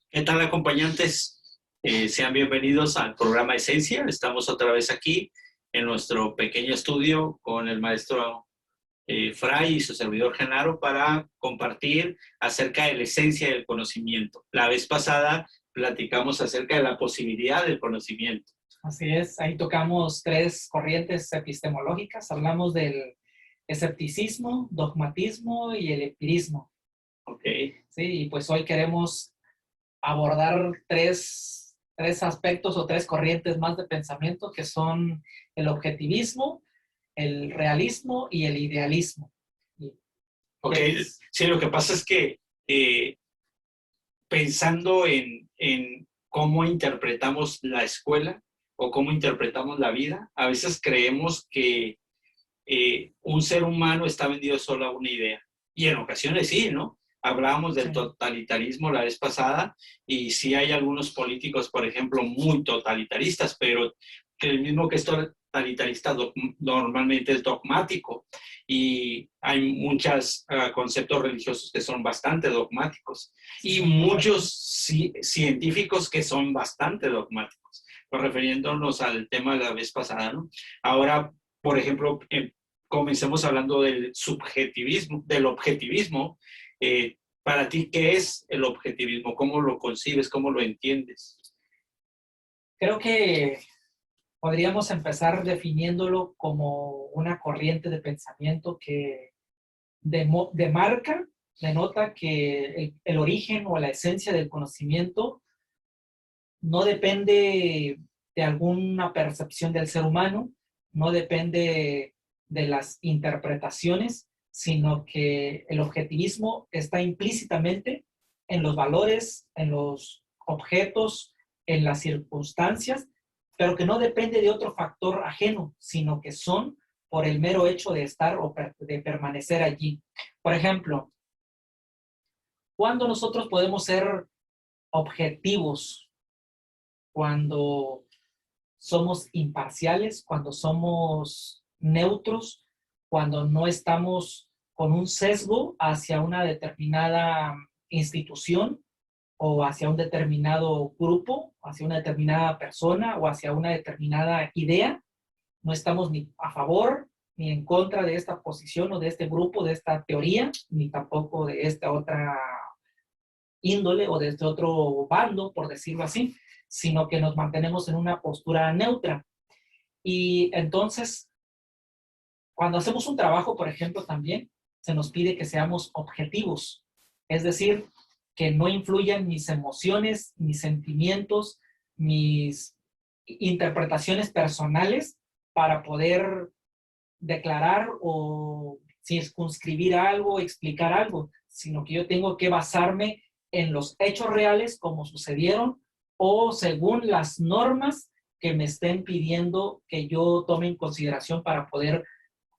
¿Qué tal, acompañantes? Sean bienvenidos al programa Esencia. Estamos otra vez aquí en nuestro pequeño estudio con el maestro Fray y su servidor Genaro para compartir acerca de la esencia del conocimiento. La vez pasada platicamos acerca de la posibilidad del conocimiento. Así es, ahí tocamos tres corrientes epistemológicas. Hablamos del escepticismo, dogmatismo y el empirismo. Ok. Sí, y pues hoy queremos abordar tres aspectos o tres corrientes más de pensamiento que son el objetivismo, el realismo y el idealismo. Ok, sí, lo que pasa es que pensando en cómo interpretamos la escuela o cómo interpretamos la vida, a veces creemos que un ser humano está vendido solo a una idea. Y en ocasiones sí, ¿no? Hablábamos del totalitarismo la vez pasada y sí hay algunos políticos, por ejemplo, muy totalitaristas, pero que el mismo que es totalitarista normalmente es dogmático. Y hay muchos conceptos religiosos que son bastante dogmáticos y muchos científicos que son bastante dogmáticos. Pues refiriéndonos al tema de la vez pasada, ¿no? Ahora, por ejemplo, comencemos hablando del subjetivismo, del objetivismo. Para ti, ¿qué es el objetivismo? ¿Cómo lo concibes? ¿Cómo lo entiendes? Creo que podríamos empezar definiéndolo como una corriente de pensamiento que denota que el origen o la esencia del conocimiento no depende de alguna percepción del ser humano, no depende de las interpretaciones, sino que el objetivismo está implícitamente en los valores, en los objetos, en las circunstancias, pero que no depende de otro factor ajeno, sino que son por el mero hecho de estar o de permanecer allí. Por ejemplo, ¿cuándo nosotros podemos ser objetivos? Cuando somos imparciales, cuando somos neutros, cuando no estamos con un sesgo hacia una determinada institución o hacia un determinado grupo, hacia una determinada persona o hacia una determinada idea. No estamos ni a favor ni en contra de esta posición o de este grupo, de esta teoría, ni tampoco de esta otra índole o de este otro bando, por decirlo así, sino que nos mantenemos en una postura neutra. Y entonces, cuando hacemos un trabajo, por ejemplo, también se nos pide que seamos objetivos, es decir, que no influyan mis emociones, mis sentimientos, mis interpretaciones personales para poder declarar o circunscribir algo, explicar algo, sino que yo tengo que basarme en los hechos reales como sucedieron o según las normas que me estén pidiendo que yo tome en consideración para poder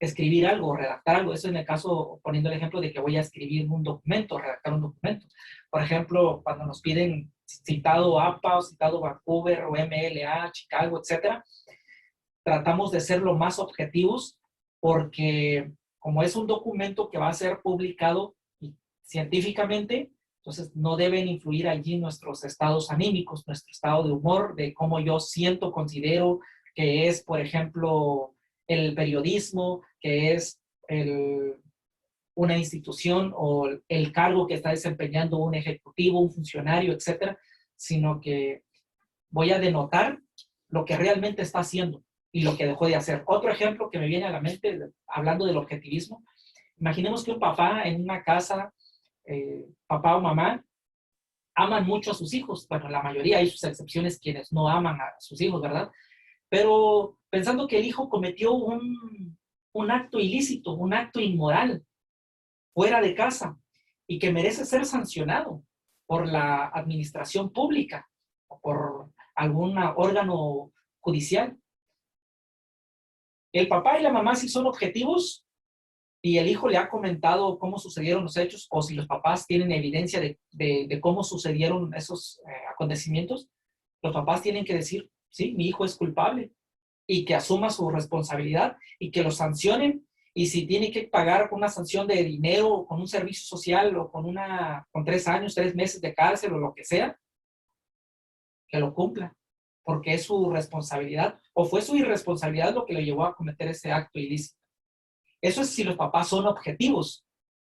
escribir algo, redactar algo. Eso en el caso, poniendo el ejemplo de que voy a escribir un documento, redactar un documento. Por ejemplo, cuando nos piden citado APA o citado Vancouver o MLA, Chicago, etcétera, tratamos de ser lo más objetivos porque como es un documento que va a ser publicado científicamente, entonces no deben influir allí nuestros estados anímicos, nuestro estado de humor, de cómo yo siento, considero que es, por ejemplo, el periodismo, que es una institución o el cargo que está desempeñando un ejecutivo, un funcionario, etcétera, sino que voy a denotar lo que realmente está haciendo y lo que dejó de hacer. Otro ejemplo que me viene a la mente, hablando del objetivismo, imaginemos que un papá en una casa, papá o mamá, aman mucho a sus hijos. Bueno, la mayoría, hay sus excepciones quienes no aman a sus hijos, ¿verdad? Pero pensando que el hijo cometió un acto ilícito, un acto inmoral, fuera de casa, y que merece ser sancionado por la administración pública o por algún órgano judicial. El papá y la mamá, si son objetivos, y el hijo le ha comentado cómo sucedieron los hechos o si los papás tienen evidencia de cómo sucedieron esos acontecimientos, los papás tienen que decir, sí, mi hijo es culpable y que asuma su responsabilidad y que lo sancionen. Y si tiene que pagar con una sanción de dinero o con un servicio social o con 3 años, 3 meses de cárcel o lo que sea, que lo cumpla, porque es su responsabilidad o fue su irresponsabilidad lo que lo llevó a cometer ese acto ilícito. Eso es si los papás son objetivos,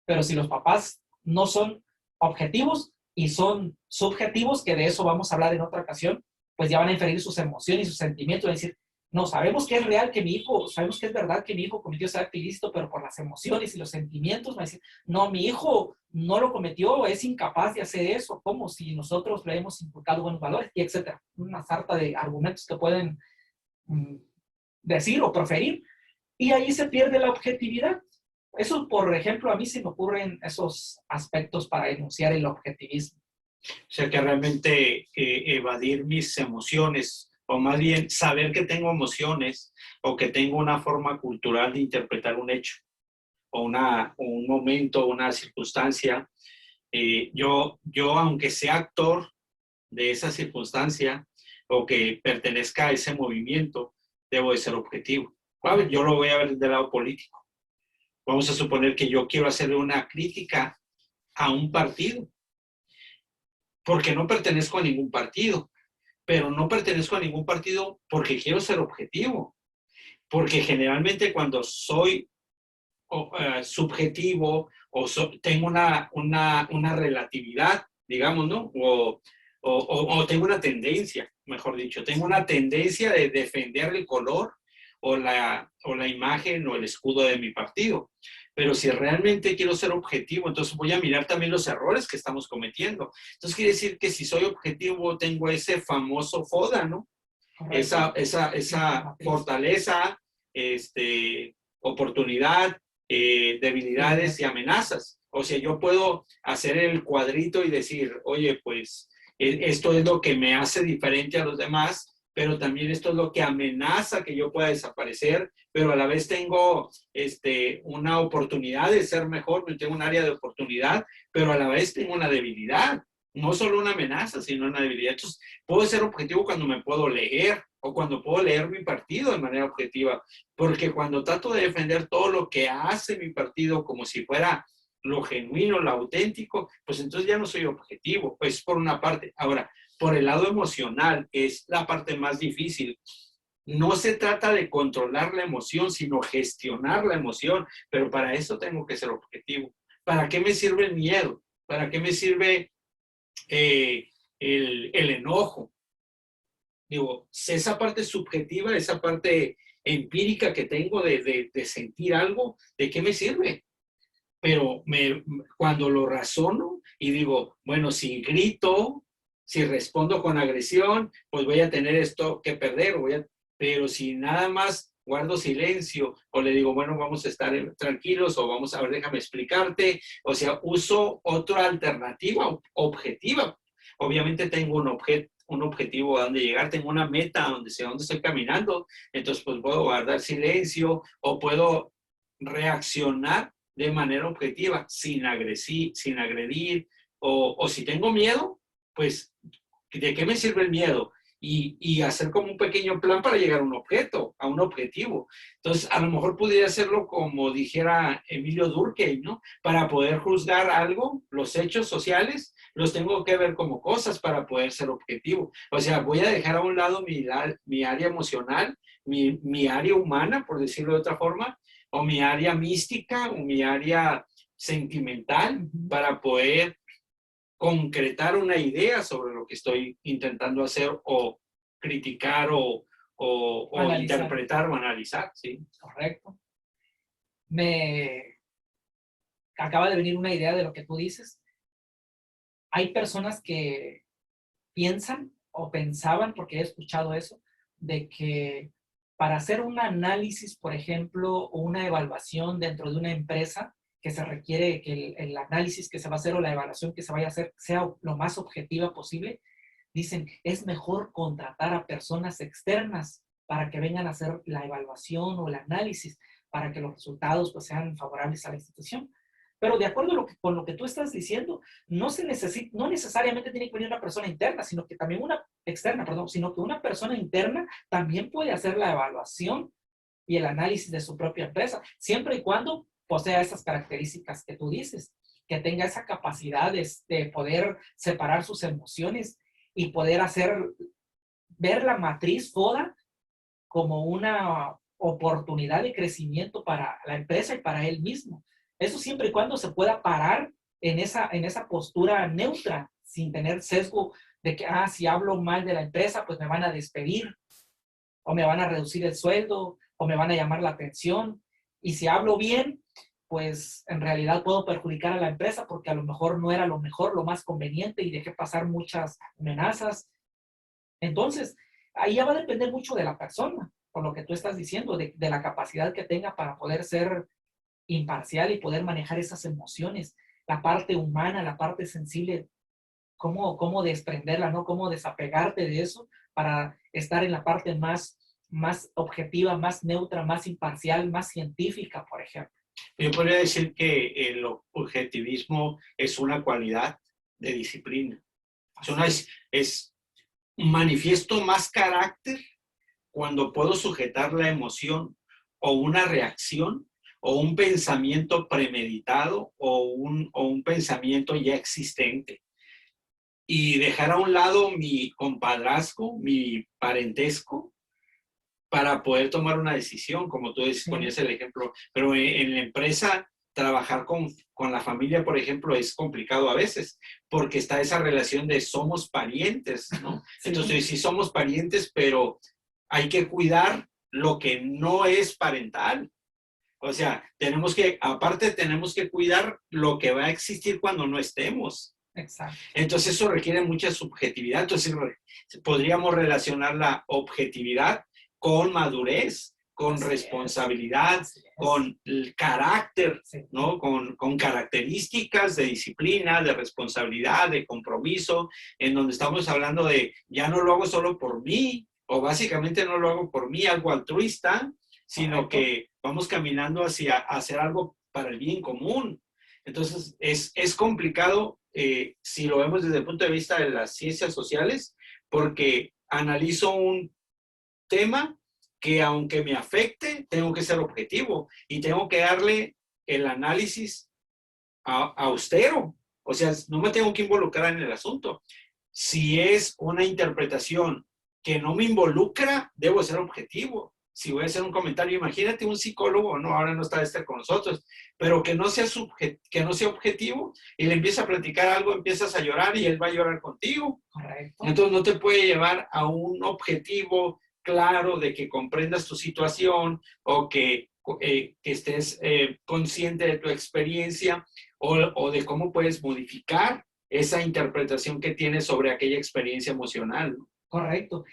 pero si los papás no son objetivos y son subjetivos, que de eso vamos a hablar en otra ocasión, pues ya van a inferir sus emociones y sus sentimientos, van a decir, no, sabemos que es real que mi hijo, sabemos que es verdad que mi hijo cometió ese acto ilícito, pero por las emociones y los sentimientos, van a decir, no, mi hijo no lo cometió, es incapaz de hacer eso, como si nosotros le hemos inculcado buenos valores, y etcétera. Una sarta de argumentos que pueden decir o proferir, y ahí se pierde la objetividad. Eso, por ejemplo, a mí se me ocurren esos aspectos para enunciar el objetivismo. O sea, que realmente evadir mis emociones, o más bien saber que tengo emociones, o que tengo una forma cultural de interpretar un hecho, o un momento, una circunstancia. Yo, aunque sea actor de esa circunstancia, o que pertenezca a ese movimiento, debo de ser objetivo. ¿Vale? Yo lo voy a ver del lado político. Vamos a suponer que yo quiero hacerle una crítica a un partido, porque no pertenezco a ningún partido, pero no pertenezco a ningún partido porque quiero ser objetivo, porque generalmente cuando soy subjetivo o tengo una relatividad, digamos, ¿no? O tengo una tendencia, mejor dicho, tengo una tendencia de defender el color o la imagen o el escudo de mi partido. Pero si realmente quiero ser objetivo, entonces voy a mirar también los errores que estamos cometiendo. Entonces quiere decir que si soy objetivo, tengo ese famoso FODA, ¿no? Esa fortaleza, oportunidad, debilidades y amenazas. O sea, yo puedo hacer el cuadrito y decir, oye, pues esto es lo que me hace diferente a los demás, pero también esto es lo que amenaza que yo pueda desaparecer, pero a la vez tengo una oportunidad de ser mejor, tengo un área de oportunidad, pero a la vez tengo una debilidad. No solo una amenaza, sino una debilidad. Entonces, puedo ser objetivo cuando me puedo leer o cuando puedo leer mi partido de manera objetiva, porque cuando trato de defender todo lo que hace mi partido como si fuera lo genuino, lo auténtico, pues entonces ya no soy objetivo, pues por una parte. Ahora, por el lado emocional es la parte más difícil. No se trata de controlar la emoción, sino gestionar la emoción, pero para eso tengo que ser objetivo. ¿Para qué me sirve el miedo? ¿Para qué me sirve el enojo? Digo, esa parte subjetiva, esa parte empírica que tengo de sentir algo, ¿de qué me sirve? Pero cuando lo razono y digo, bueno, si grito, si respondo con agresión, pues voy a tener esto que perder, pero si nada más guardo silencio o le digo, bueno, vamos a estar tranquilos o vamos a ver, déjame explicarte, o sea, uso otra alternativa objetiva. Obviamente tengo un objetivo a donde llegar, tengo una meta a donde sé dónde estoy caminando, entonces pues puedo guardar silencio o puedo reaccionar de manera objetiva, sin agredir, o si tengo miedo, pues, ¿de qué me sirve el miedo? Y hacer como un pequeño plan para llegar a un objeto, a un objetivo. Entonces, a lo mejor pudiera hacerlo como dijera Emilio Durkheim, ¿no? Para poder juzgar algo, los hechos sociales, los tengo que ver como cosas para poder ser objetivo. O sea, voy a dejar a un lado mi área emocional, mi área humana, por decirlo de otra forma, o mi área mística, o mi área sentimental, para poder concretar una idea sobre lo que estoy intentando hacer o criticar o interpretar o analizar, ¿sí? Correcto. Me acaba de venir una idea de lo que tú dices. Hay personas que piensan o pensaban, porque he escuchado eso, de que para hacer un análisis, por ejemplo, o una evaluación dentro de una empresa, que se requiere que el análisis que se va a hacer o la evaluación que se vaya a hacer sea lo más objetiva posible, dicen, es mejor contratar a personas externas para que vengan a hacer la evaluación o el análisis, para que los resultados pues, sean favorables a la institución. Pero de acuerdo con lo que tú estás diciendo, no necesariamente tiene que venir una persona interna, sino que también una externa, perdón, sino que una persona interna también puede hacer la evaluación y el análisis de su propia empresa, siempre y cuando posea esas características que tú dices, que tenga esa capacidad de poder separar sus emociones y poder ver la matriz FODA como una oportunidad de crecimiento para la empresa y para él mismo. Eso siempre y cuando se pueda parar en esa postura neutra, sin tener sesgo de que, si hablo mal de la empresa, pues me van a despedir, o me van a reducir el sueldo, o me van a llamar la atención. Y si hablo bien, pues en realidad puedo perjudicar a la empresa porque a lo mejor no era lo mejor, lo más conveniente y dejé pasar muchas amenazas. Entonces, ahí ya va a depender mucho de la persona, por lo que tú estás diciendo, de la capacidad que tenga para poder ser imparcial y poder manejar esas emociones, la parte humana, la parte sensible, cómo desprenderla, ¿no? Cómo desapegarte de eso para estar en la parte más objetiva, más neutra, más imparcial, más científica, por ejemplo. Yo podría decir que el objetivismo es una cualidad de disciplina. Es manifiesto más carácter cuando puedo sujetar la emoción o una reacción o un pensamiento premeditado o un pensamiento ya existente y dejar a un lado mi compadrazgo, mi parentesco, para poder tomar una decisión, como tú ponías el ejemplo. Pero en la empresa, trabajar con la familia, por ejemplo, es complicado a veces, porque está esa relación de somos parientes, ¿no? Sí. Entonces, sí somos parientes, pero hay que cuidar lo que no es parental. O sea, aparte tenemos que cuidar lo que va a existir cuando no estemos. Exacto. Entonces, eso requiere mucha subjetividad. Entonces, podríamos relacionar la objetividad con madurez, con responsabilidad, con el carácter, ¿no? Con características de disciplina, de responsabilidad, de compromiso, en donde estamos hablando de ya no lo hago solo por mí, o básicamente no lo hago por mí, algo altruista, sino que vamos caminando hacia hacer algo para el bien común. Entonces, es complicado si lo vemos desde el punto de vista de las ciencias sociales, porque analizo un tema que aunque me afecte, tengo que ser objetivo y tengo que darle el análisis austero. O sea, no me tengo que involucrar en el asunto. Si es una interpretación que no me involucra, debo ser objetivo. Si voy a hacer un comentario, imagínate un psicólogo, no, ahora no está con nosotros, pero que no sea objetivo y le empieza a platicar algo, empiezas a llorar y él va a llorar contigo. Correcto. Entonces no te puede llevar a un objetivo claro de que comprendas tu situación o que estés consciente de tu experiencia o de cómo puedes modificar esa interpretación que tienes sobre aquella experiencia emocional, ¿no? Correcto.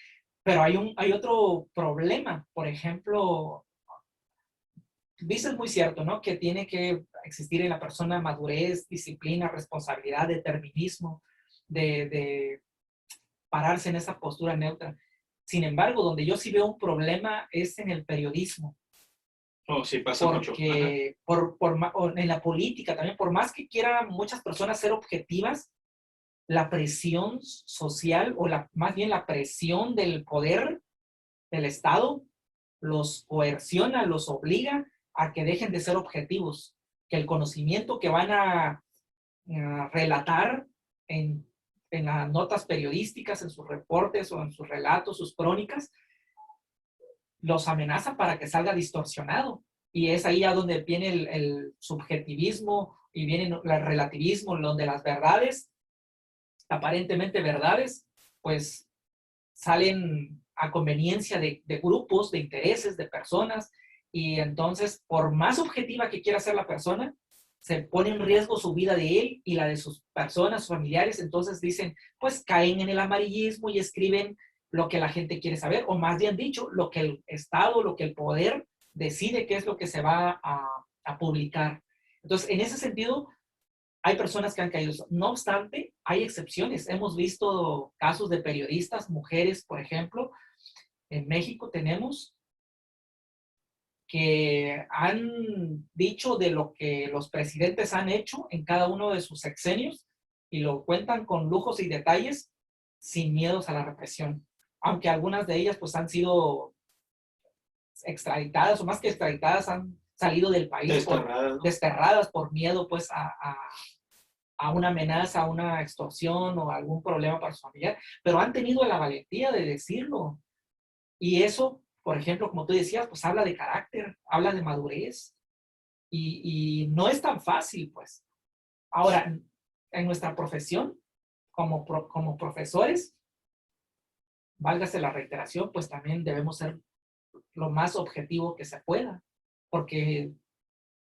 Pero hay otro problema. Por ejemplo, dices muy cierto, ¿no? Que tiene que existir en la persona madurez, disciplina, responsabilidad, determinismo, de pararse en esa postura neutra. Sin embargo, donde yo sí veo un problema es en el periodismo. Oh, sí, pasa mucho. Porque en la política también, por más que quieran muchas personas ser objetivas, la presión social o más bien la presión del poder del Estado los coerciona, los obliga a que dejen de ser objetivos, que el conocimiento que van a relatar en las notas periodísticas, en sus reportes o en sus relatos, sus crónicas, los amenaza para que salga distorsionado. Y es ahí a donde viene el subjetivismo y viene el relativismo, donde las verdades, aparentemente verdades, pues salen a conveniencia de grupos, de intereses, de personas, y entonces, por más objetiva que quiera ser la persona, se pone en riesgo su vida de él y la de sus personas, sus familiares, entonces dicen, pues caen en el amarillismo y escriben lo que la gente quiere saber, o más bien dicho, lo que el Estado, lo que el poder decide qué es lo que se va a publicar. Entonces, en ese sentido, hay personas que han caído. No obstante, hay excepciones. Hemos visto casos de periodistas, mujeres, por ejemplo. En México tenemos que han dicho de lo que los presidentes han hecho en cada uno de sus sexenios y lo cuentan con lujos y detalles sin miedos a la represión. Aunque algunas de ellas pues han sido extraditadas o más que extraditadas han salido del país Desterradas, ¿no? desterradas por miedo pues a una amenaza, a una extorsión o algún problema para su familiar, pero han tenido la valentía de decirlo. Y eso, por ejemplo, como tú decías, pues habla de carácter, habla de madurez y no es tan fácil, pues. Ahora, en nuestra profesión, como profesores, válgase la reiteración, pues también debemos ser lo más objetivo que se pueda, porque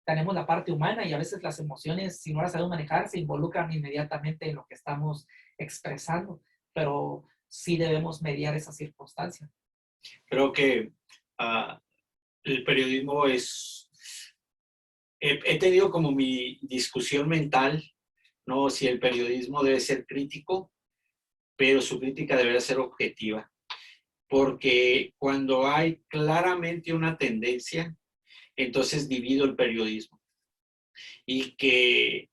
tenemos la parte humana y a veces las emociones, si no las sabemos manejar, se involucran inmediatamente en lo que estamos expresando, pero sí debemos mediar esa circunstancia. Creo que el periodismo es... He tenido como mi discusión mental, ¿no? Si el periodismo debe ser crítico, pero su crítica debe ser objetiva. Porque cuando hay claramente una tendencia, entonces divido el periodismo. Y que,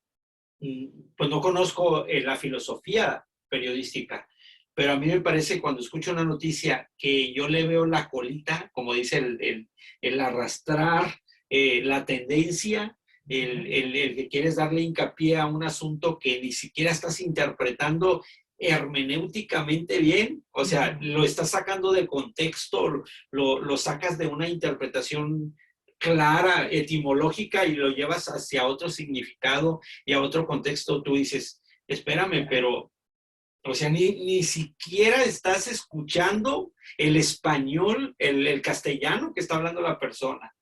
pues no conozco la filosofía periodística, pero a mí me parece cuando escucho una noticia que yo le veo la colita, como dice el arrastrar, la tendencia, el que quieres darle hincapié a un asunto que ni siquiera estás interpretando hermenéuticamente bien, o sea, lo estás sacando de contexto, lo sacas de una interpretación clara, etimológica, y lo llevas hacia otro significado y a otro contexto. Tú dices, espérame, pero, o sea, ni siquiera estás escuchando el español, el castellano que está hablando la persona.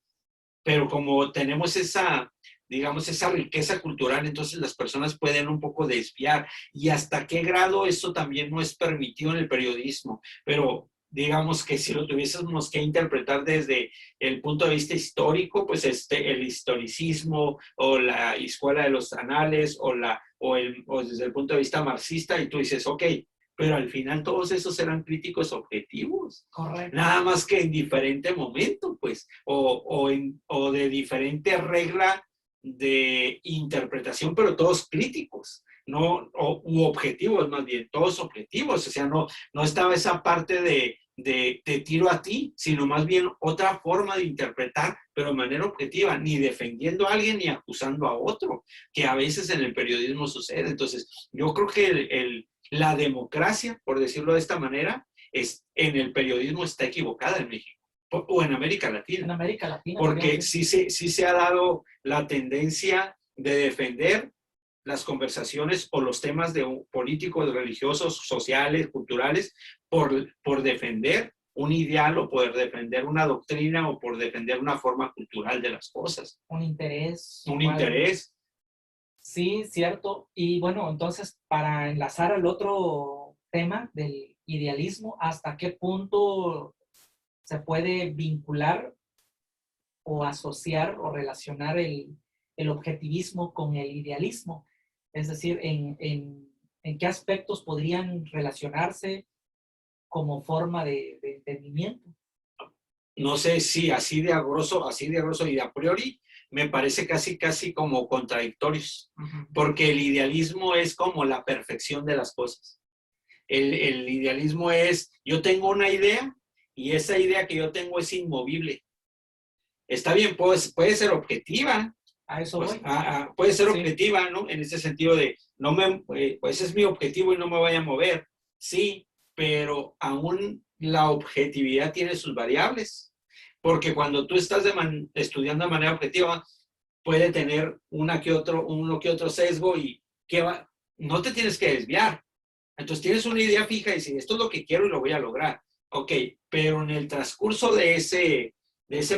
Pero como tenemos esa, digamos, esa riqueza cultural, entonces las personas pueden un poco desviar. Y hasta qué grado eso también no es permitido en el periodismo. Pero digamos que si lo tuviésemos que interpretar desde el punto de vista histórico, pues el historicismo o la escuela de los anales o desde el punto de vista marxista, y tú dices, ok, pero al final todos esos eran críticos objetivos. Correcto. Nada más que en diferente momento, pues, o de diferente regla de interpretación, pero todos críticos, no, u objetivos más bien, todos objetivos, o sea, no estaba esa parte de tiro a ti, sino más bien otra forma de interpretar, pero de manera objetiva, ni defendiendo a alguien ni acusando a otro, que a veces en el periodismo sucede. Entonces, yo creo que la democracia, por decirlo de esta manera, en el periodismo está equivocada en México o en América Latina. En América Latina. Porque sí se ha dado la tendencia de defender las conversaciones o los temas políticos, religiosos, sociales, culturales, por defender un ideal o por defender una doctrina o por defender una forma cultural de las cosas. Un interés. Un interés. Sí, cierto. Y bueno, entonces, para enlazar al otro tema del idealismo, ¿hasta qué punto se puede vincular o asociar o relacionar el objetivismo con el idealismo? Es decir, ¿en qué aspectos podrían relacionarse como forma de entendimiento? No sé si así de grosso y de a priori, me parece casi como contradictorios, porque el idealismo es como la perfección de las cosas. El idealismo es, yo tengo una idea y esa idea que yo tengo es inmovible. Está bien, pues, puede ser objetiva. A eso pues, voy. puede ser Sí. objetiva, ¿no? En ese sentido de, pues es mi objetivo y no me vaya a mover. Sí, pero aún la objetividad tiene sus variables. Porque cuando tú estás estudiando de manera objetiva, puede tener uno que otro sesgo y no te tienes que desviar. Entonces tienes una idea fija y dices, esto es lo que quiero y lo voy a lograr. Ok, pero en el transcurso de ese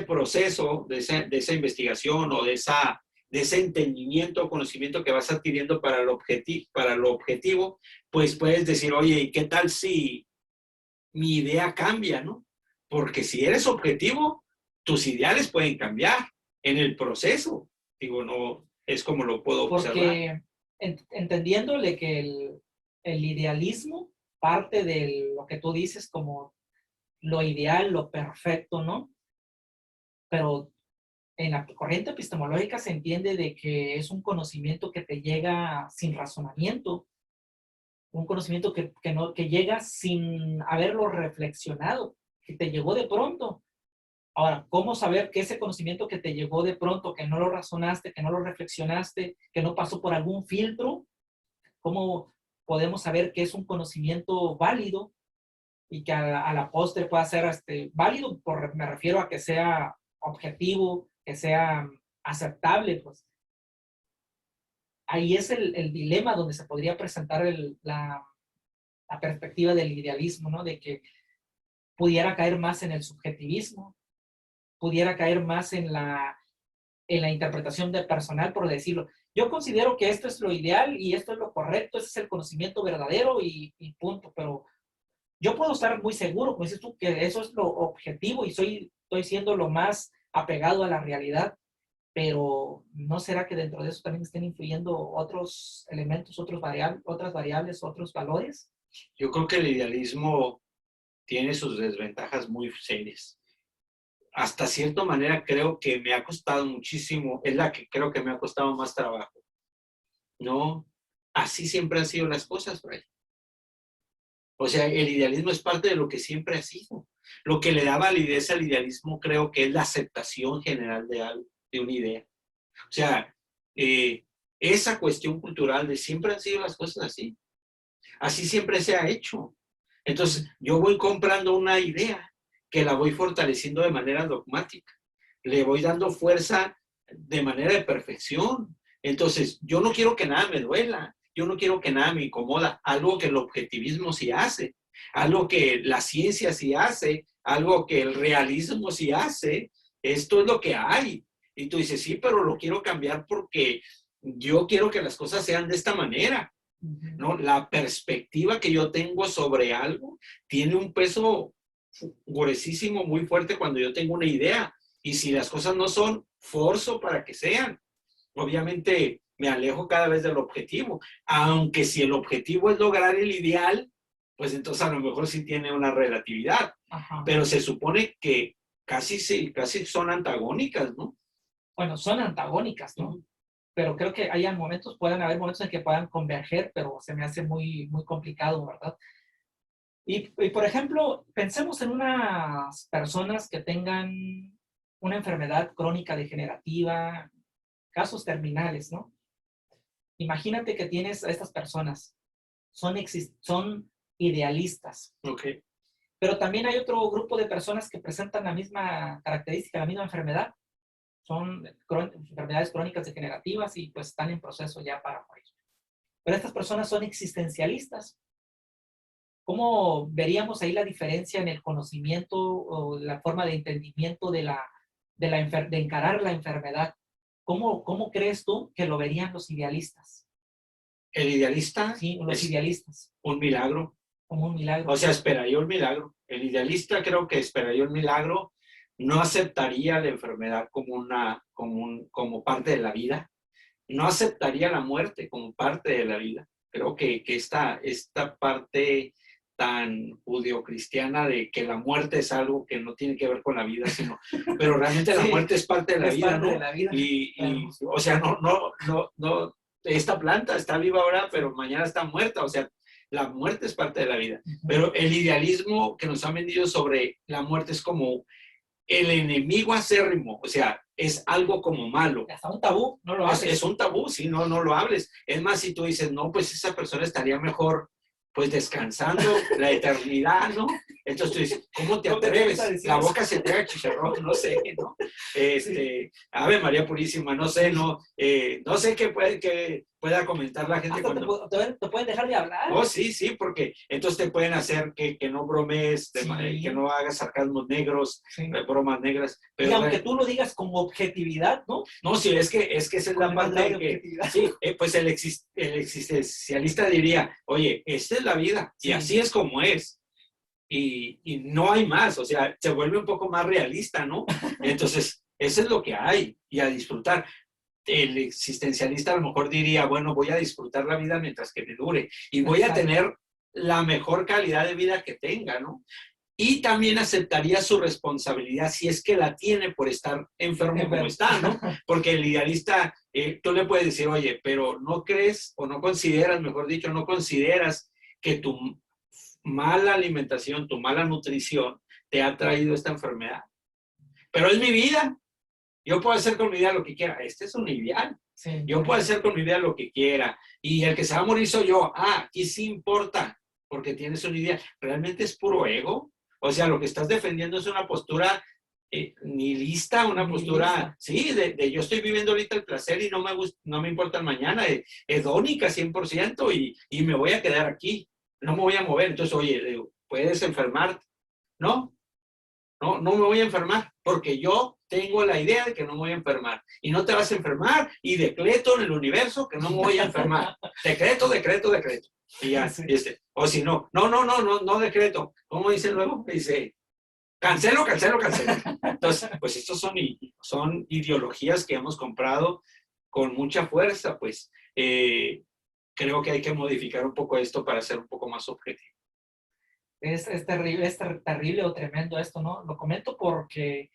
proceso, de esa investigación o de ese entendimiento o conocimiento que vas adquiriendo para lo objetivo, pues puedes decir, oye, ¿y qué tal si mi idea cambia, no? Porque si eres objetivo, tus ideales pueden cambiar en el proceso. Digo, no, es como lo puedo observar. Porque entendiéndole que el idealismo parte de lo que tú dices como lo ideal, lo perfecto, ¿no? Pero en la corriente epistemológica se entiende de que es un conocimiento que te llega sin razonamiento, un conocimiento que llega sin haberlo reflexionado, que te llegó de pronto. Ahora, ¿cómo saber que ese conocimiento que te llegó de pronto, que no lo razonaste, que no lo reflexionaste, que no pasó por algún filtro? ¿Cómo podemos saber que es un conocimiento válido y que a la postre pueda ser válido? Me refiero a que sea objetivo, que sea aceptable, pues. Ahí es el dilema donde se podría presentar la perspectiva del idealismo, ¿no? De que pudiera caer más en el subjetivismo, pudiera caer más en la interpretación de personal, por decirlo. Yo considero que esto es lo ideal y esto es lo correcto, ese es el conocimiento verdadero y punto, pero yo puedo estar muy seguro, como dices tú, que eso es lo objetivo y estoy siendo lo más apegado a la realidad, pero ¿no será que dentro de eso también estén influyendo otros elementos, otras variables, otros valores? Yo creo que el idealismo tiene sus desventajas muy serias. Hasta cierta manera creo que me ha costado muchísimo, es la que creo que me ha costado más trabajo. No, así siempre han sido las cosas, Fray. O sea, el idealismo es parte de lo que siempre ha sido. Lo que le da validez al idealismo creo que es la aceptación general de algo, de una idea. O sea, esa cuestión cultural de siempre han sido las cosas así. Así siempre se ha hecho. Entonces, yo voy comprando una idea que la voy fortaleciendo de manera dogmática. Le voy dando fuerza de manera de perfección. Entonces, yo no quiero que nada me duela. Yo no quiero que nada me incomoda. Algo que el objetivismo sí hace. Algo que la ciencia sí hace. Algo que el realismo sí hace. Esto es lo que hay. Y tú dices, sí, pero lo quiero cambiar porque yo quiero que las cosas sean de esta manera. ¿No? La perspectiva que yo tengo sobre algo tiene un peso gruesísimo, muy fuerte cuando yo tengo una idea. Y si las cosas no son, forzo para que sean. Obviamente me alejo cada vez del objetivo. Aunque si el objetivo es lograr el ideal, pues entonces a lo mejor sí tiene una relatividad. Ajá. Pero se supone que casi son antagónicas, ¿no? Bueno, son antagónicas, ¿no? Pero creo que pueden haber momentos en que puedan converger, pero se me hace muy, muy complicado, ¿verdad? Y por ejemplo, pensemos en unas personas que tengan una enfermedad crónica degenerativa, casos terminales, ¿no? Imagínate que tienes a estas personas, son idealistas. Okay. Pero también hay otro grupo de personas que presentan la misma característica, la misma enfermedad. Son enfermedades crónicas degenerativas y pues están en proceso ya para morir. Pero estas personas son existencialistas. ¿Cómo veríamos ahí la diferencia en el conocimiento o la forma de entendimiento de encarar la enfermedad? ¿Cómo crees tú que lo verían los idealistas? El idealista, sí, los idealistas, un milagro. Como un milagro. O sea, esperaría un milagro. El idealista creo que esperaría un milagro. No aceptaría la enfermedad como parte de la vida. No aceptaría la muerte como parte de la vida. Creo que esta parte tan judeocristiana de que la muerte es algo que no tiene que ver con la vida, pero realmente la muerte es parte de la vida, ¿no? De la vida. O sea, no, esta planta está viva ahora, pero mañana está muerta, o sea, la muerte es parte de la vida. Pero el idealismo que nos han vendido sobre la muerte es como el enemigo acérrimo, o sea, es algo como malo. Hasta un tabú, no lo hables. Es un tabú, sí, no lo hables. Es más, si tú dices, no, pues esa persona estaría mejor, pues descansando la eternidad, ¿no? Entonces tú dices, ¿cómo te atreves? La boca se te haga chicharrón, no sé, ¿no? Ave María Purísima, no sé, no sé qué pueda comentar la gente. Cuando te pueden dejar de hablar. Oh, sí, porque entonces te pueden hacer que no bromees, que no hagas sarcasmos negros, bromas negras. Pero, y aunque tú lo digas con objetividad, ¿no? No, sí, es que esa es la parte de que, sí, pues el existencialista diría, oye, esta es la vida y así es como es. Y no hay más, o sea, se vuelve un poco más realista, ¿no? Entonces, eso es lo que hay y a disfrutar. El existencialista a lo mejor diría, bueno, voy a disfrutar la vida mientras que me dure y voy a tener la mejor calidad de vida que tenga, ¿no? y también aceptaría su responsabilidad si es que la tiene por estar enfermo como está, ¿no? Porque el idealista, tú le puedes decir, oye, pero no crees o no consideras, mejor dicho, no consideras que tu mala alimentación, tu mala nutrición te ha traído esta enfermedad. Pero es mi vida. Yo puedo hacer con mi vida lo que quiera. Este es un ideal. Sí. Yo puedo hacer con mi vida lo que quiera. Y el que se va a morir soy yo. Aquí sí importa, porque tienes un ideal. ¿Realmente es puro ego? O sea, lo que estás defendiendo es una postura nihilista, una postura, sí, de yo estoy viviendo ahorita el placer y no me importa el mañana, hedónica 100% y me voy a quedar aquí. No me voy a mover. Entonces, oye, puedes enfermarte. No, no me voy a enfermar, porque yo tengo la idea de que no me voy a enfermar. Y no te vas a enfermar, y decreto en el universo que no me voy a enfermar. Decreto, decreto, decreto. Y ya, Sí. o si no decreto. ¿Cómo dice luego? Dice, cancelo, cancelo, cancelo. Entonces, pues estos son ideologías que hemos comprado con mucha fuerza, pues. Creo que hay que modificar un poco esto para ser un poco más objetivo. Es terrible o tremendo esto, ¿no? Lo comento porque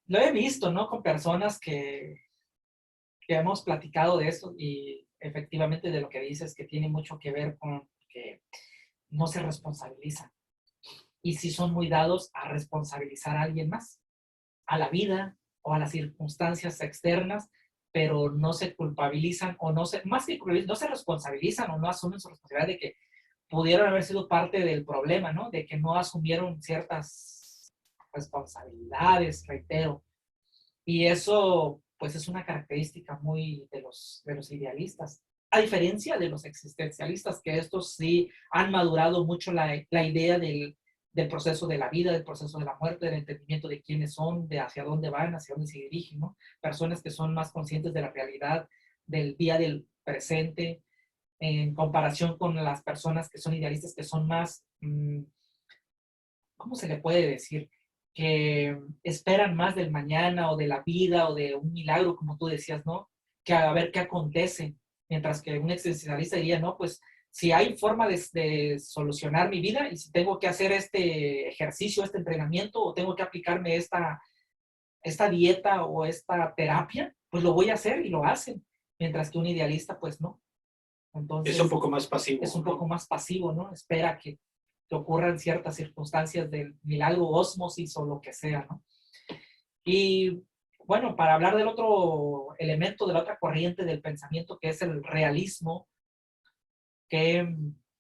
lo he visto, ¿no? Con personas que hemos platicado de esto y efectivamente de lo que dices que tiene mucho que ver con que no se responsabilizan. Y sí son muy dados a responsabilizar a alguien más, a la vida o a las circunstancias externas, pero no se culpabilizan o más que no se responsabilizan o no asumen su responsabilidad de que pudieron haber sido parte del problema, ¿no? De que no asumieron ciertas responsabilidades, reitero. Y eso, pues, es una característica muy de los idealistas. A diferencia de los existencialistas, que estos sí han madurado mucho la idea del proceso de la vida, del proceso de la muerte, del entendimiento de quiénes son, de hacia dónde van, hacia dónde se dirigen, ¿no? Personas que son más conscientes de la realidad, del día del presente, en comparación con las personas que son idealistas, que son más, ¿cómo se le puede decir? Que esperan más del mañana o de la vida o de un milagro, como tú decías, ¿no? Que a ver qué acontece. Mientras que un existencialista diría, no, pues si hay forma de solucionar mi vida y si tengo que hacer este ejercicio, este entrenamiento o tengo que aplicarme esta dieta o esta terapia, pues lo voy a hacer y lo hacen. Mientras que un idealista, pues no. Entonces, es un poco más pasivo. Es un poco más pasivo, ¿no? Espera que ocurran ciertas circunstancias del milagro, ósmosis o lo que sea, ¿no? Y bueno, para hablar del otro elemento, de la otra corriente del pensamiento, que es el realismo, ¿qué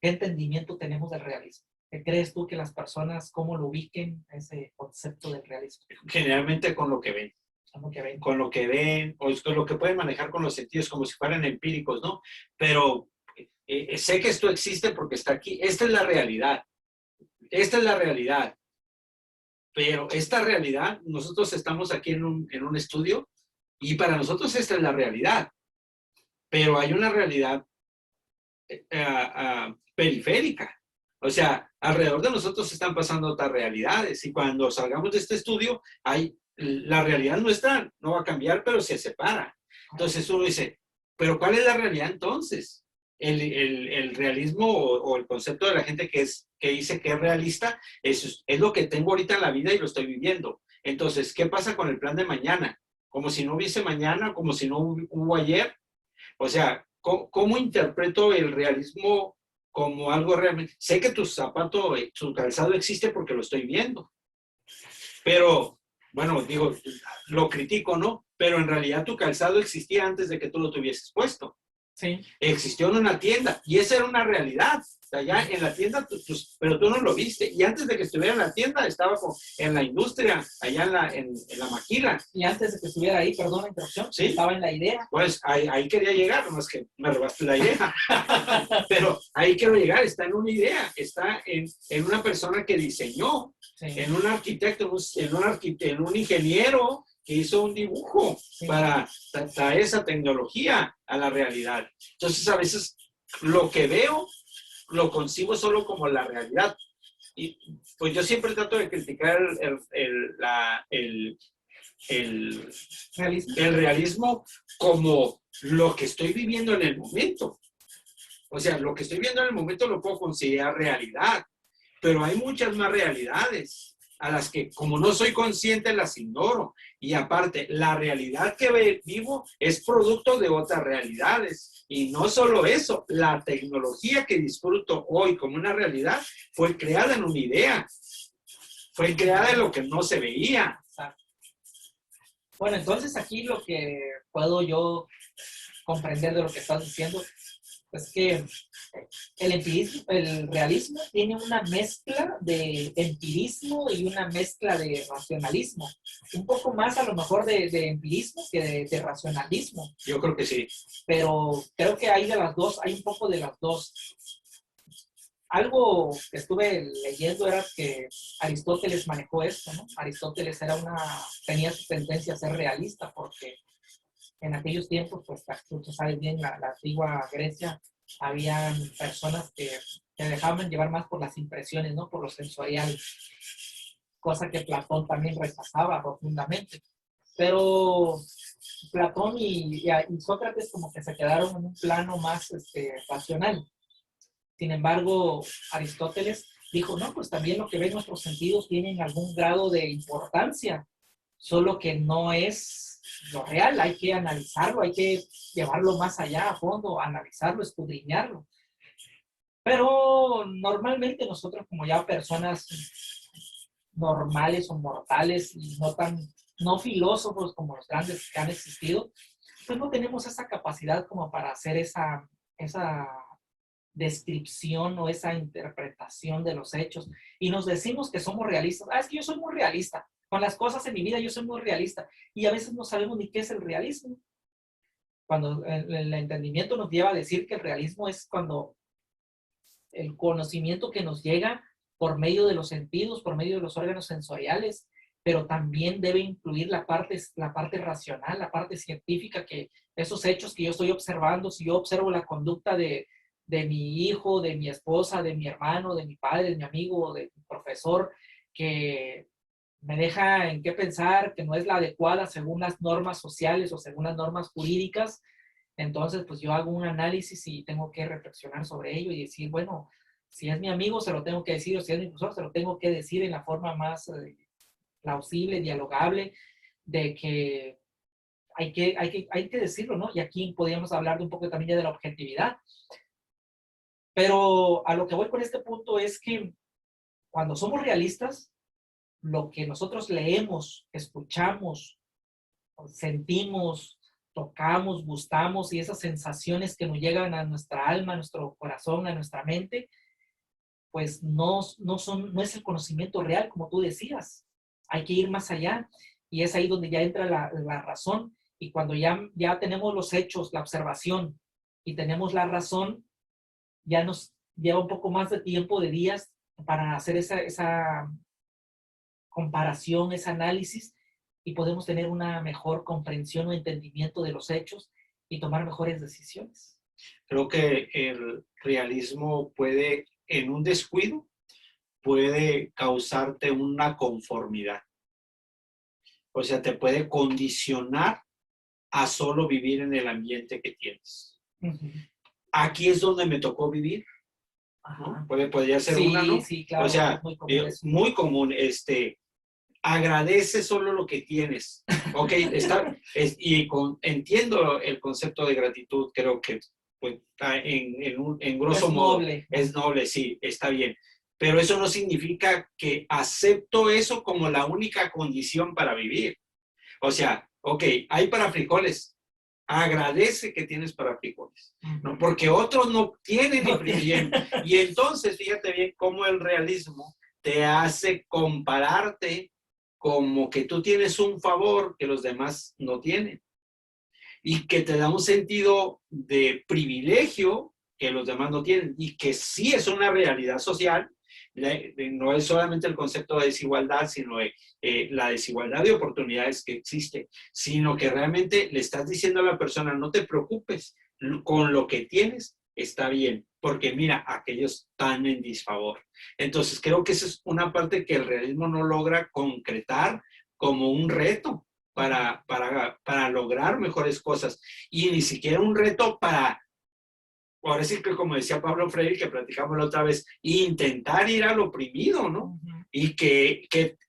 entendimiento tenemos del realismo? ¿Qué crees tú que las personas, cómo lo ubiquen ese concepto del realismo? Generalmente con lo que ven. Con lo que ven, o con lo que pueden manejar con los sentidos, como si fueran empíricos, ¿no? Pero sé que esto existe porque está aquí. Esta es la realidad. Esta es la realidad. Pero esta realidad, nosotros estamos aquí en un estudio y para nosotros esta es la realidad. Pero hay una realidad periférica. O sea, alrededor de nosotros están pasando otras realidades y cuando salgamos de este estudio, la realidad nuestra no va a cambiar, pero se separa. Entonces uno dice, ¿pero cuál es la realidad entonces? El realismo o el concepto de la gente que dice que es realista es lo que tengo ahorita en la vida y lo estoy viviendo. Entonces, ¿qué pasa con el plan de mañana? Como si no hubiese mañana, como si no hubo ayer. O sea, ¿cómo interpreto el realismo como algo realmente? Sé que tu zapato, tu calzado existe porque lo estoy viendo. Pero, bueno, digo, lo critico, ¿no? Pero en realidad tu calzado existía antes de que tú lo tuvieses puesto. Sí. Existió en una tienda y esa era una realidad. Allá en la tienda, pero tú no lo viste. Y antes de que estuviera en la tienda, estaba en la industria, allá en la maquila. Y antes de que estuviera ahí, perdón la interrupción, ¿sí? Estaba en la idea. Pues ahí quería llegar, nomás que me robaste la idea. Pero ahí quiero llegar, está en una idea, está en una persona que diseñó, sí, en un arquitecto, en un ingeniero que hizo un dibujo, sí, para traer esa tecnología a la realidad. Entonces, a veces lo que veo lo concibo solo como la realidad. Y pues yo siempre trato de criticar el realismo como lo que estoy viviendo en el momento. O sea, lo que estoy viendo en el momento lo puedo considerar realidad. pero hay muchas más realidades a las que, como no soy consciente, las ignoro. Y aparte, la realidad que vivo es producto de otras realidades. Y no solo eso, la tecnología que disfruto hoy como una realidad fue creada en una idea, fue creada en lo que no se veía. Bueno, entonces aquí lo que puedo yo comprender de lo que estás diciendo es que el empirismo, el realismo tiene una mezcla de empirismo y una mezcla de racionalismo. Un poco más a lo mejor de empirismo que de racionalismo. Yo creo que sí. Pero creo que hay de las dos, hay un poco de las dos. Algo que estuve leyendo era que Aristóteles manejó esto, ¿no? Aristóteles tenía su tendencia a ser realista porque en aquellos tiempos, pues tú sabes bien, la antigua Grecia, habían personas que se dejaban llevar más por las impresiones, ¿no? Por lo sensorial, cosa que Platón también rechazaba profundamente. Pero Platón y Sócrates como que se quedaron en un plano más racional. Sin embargo, Aristóteles dijo, no, pues también lo que ven nuestros sentidos tienen algún grado de importancia, solo que no es lo real, hay que analizarlo, hay que llevarlo más allá a fondo, analizarlo, escudriñarlo. Pero normalmente nosotros como ya personas normales o mortales y no filósofos como los grandes que han existido, pues no tenemos esa capacidad como para hacer esa descripción o esa interpretación de los hechos y nos decimos que somos realistas. Es que yo soy muy realista. Con las cosas en mi vida yo soy muy realista y a veces no sabemos ni qué es el realismo. Cuando el entendimiento nos lleva a decir que el realismo es cuando el conocimiento que nos llega por medio de los sentidos, por medio de los órganos sensoriales, pero también debe incluir la parte racional, la parte científica, que esos hechos que yo estoy observando, si yo observo la conducta de mi hijo, de mi esposa, de mi hermano, de mi padre, de mi amigo, de mi profesor, que me deja en qué pensar, que no es la adecuada según las normas sociales o según las normas jurídicas, entonces pues yo hago un análisis y tengo que reflexionar sobre ello y decir, bueno, si es mi amigo se lo tengo que decir, o si es mi profesor se lo tengo que decir en la forma más plausible, dialogable, de que hay que decirlo, ¿no? Y aquí podríamos hablar de un poco también ya de la objetividad. Pero a lo que voy con este punto es que cuando somos realistas, lo que nosotros leemos, escuchamos, sentimos, tocamos, gustamos y esas sensaciones que nos llegan a nuestra alma, a nuestro corazón, a nuestra mente, pues no es el conocimiento real, como tú decías. Hay que ir más allá y es ahí donde ya entra la razón y cuando ya tenemos los hechos, la observación y tenemos la razón, ya nos lleva un poco más de tiempo, de días, para hacer esa comparación, ese análisis, y podemos tener una mejor comprensión o entendimiento de los hechos y tomar mejores decisiones. Creo que el realismo puede, en un descuido, puede causarte una conformidad. O sea, te puede condicionar a solo vivir en el ambiente que tienes. Uh-huh. Aquí es donde me tocó vivir, ¿no? Podría ser una, ¿no? Sí, claro. O sea, muy común, agradece solo lo que tienes. Ok, entiendo el concepto de gratitud, creo que pues, en grosso modo es noble, sí, está bien. Pero eso no significa que acepto eso como la única condición para vivir. O sea, ok, hay para frijoles. Agradece que tienes para frijoles, ¿no? Porque otros no tienen ni frijoles. Y entonces, fíjate bien cómo el realismo te hace compararte como que tú tienes un favor que los demás no tienen. Y que te da un sentido de privilegio que los demás no tienen. Y que sí es una realidad social. No es solamente el concepto de desigualdad, sino la desigualdad de oportunidades que existe, sino que realmente le estás diciendo a la persona, no te preocupes, con lo que tienes está bien, porque mira, aquellos están en disfavor. Entonces, creo que esa es una parte que el realismo no logra concretar como un reto para lograr mejores cosas, y ni siquiera un reto para ahora sí que como decía Pablo Freire, que platicamos la otra vez, intentar ir al oprimido, ¿no? Y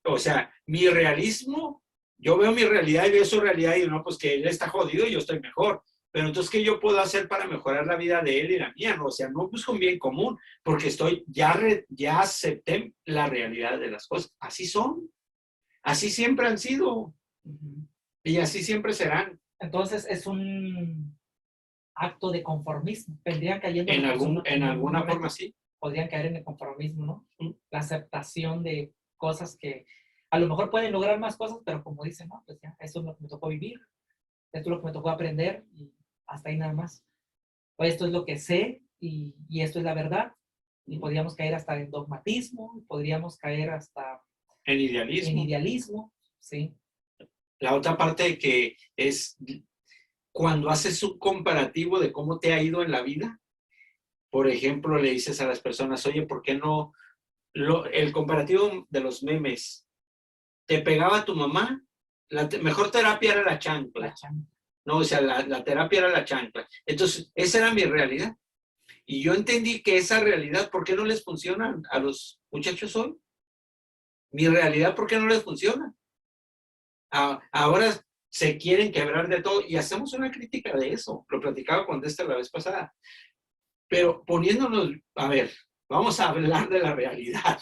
o sea, mi realismo, yo veo mi realidad y veo su realidad y digo, no, pues que él está jodido y yo estoy mejor. Pero entonces, ¿qué yo puedo hacer para mejorar la vida de él y la mía? ¿No? O sea, no busco un bien común, porque ya acepté la realidad de las cosas. Así son, así siempre han sido y así siempre serán. Entonces es un acto de conformismo. Vendrían cayendo En alguna forma sí. Podrían caer en el conformismo, ¿no? La aceptación de cosas que a lo mejor pueden lograr más cosas, pero como dicen, no, pues ya, eso es lo que me tocó vivir, esto es lo que me tocó aprender y hasta ahí nada más. O esto es lo que sé y esto es la verdad. Y podríamos caer hasta en dogmatismo, podríamos caer hasta en idealismo, sí. La otra parte que es cuando haces un comparativo de cómo te ha ido en la vida, por ejemplo, le dices a las personas, oye, ¿por qué no? El comparativo de los memes, ¿te pegaba tu mamá? La mejor terapia era la chancla. No, o sea, la terapia era la chancla. Entonces, esa era mi realidad. Y yo entendí que esa realidad, ¿por qué no les funciona a los muchachos hoy? Mi realidad, ¿por qué no les funciona? Ahora se quieren quebrar de todo y hacemos una crítica de eso. Lo platicaba con Dexter la vez pasada. Pero poniéndonos, a ver, vamos a hablar de la realidad,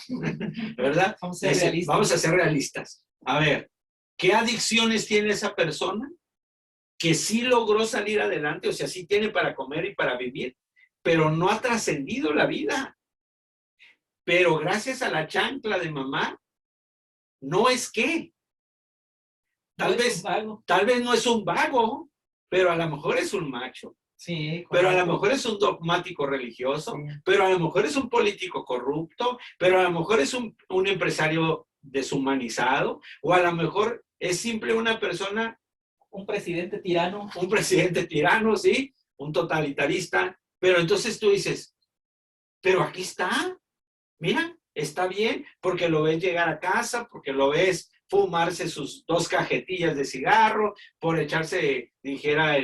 ¿verdad? Vamos a ser realistas. A ver, ¿qué adicciones tiene esa persona que sí logró salir adelante? O sea, sí tiene para comer y para vivir, pero no ha trascendido la vida. Pero gracias a la chancla de mamá, no es que. Tal vez no es un vago, pero a lo mejor es un macho. Sí, pero a lo mejor es un dogmático religioso, pero a lo mejor es un político corrupto, pero a lo mejor es un empresario deshumanizado, o a lo mejor es simple una persona. Un presidente tirano. Un presidente tirano, sí, un totalitarista, pero entonces tú dices, pero aquí está, mira, está bien, porque lo ves llegar a casa, porque lo ves fumarse sus 2 cajetillas de cigarro, por echarse, dijera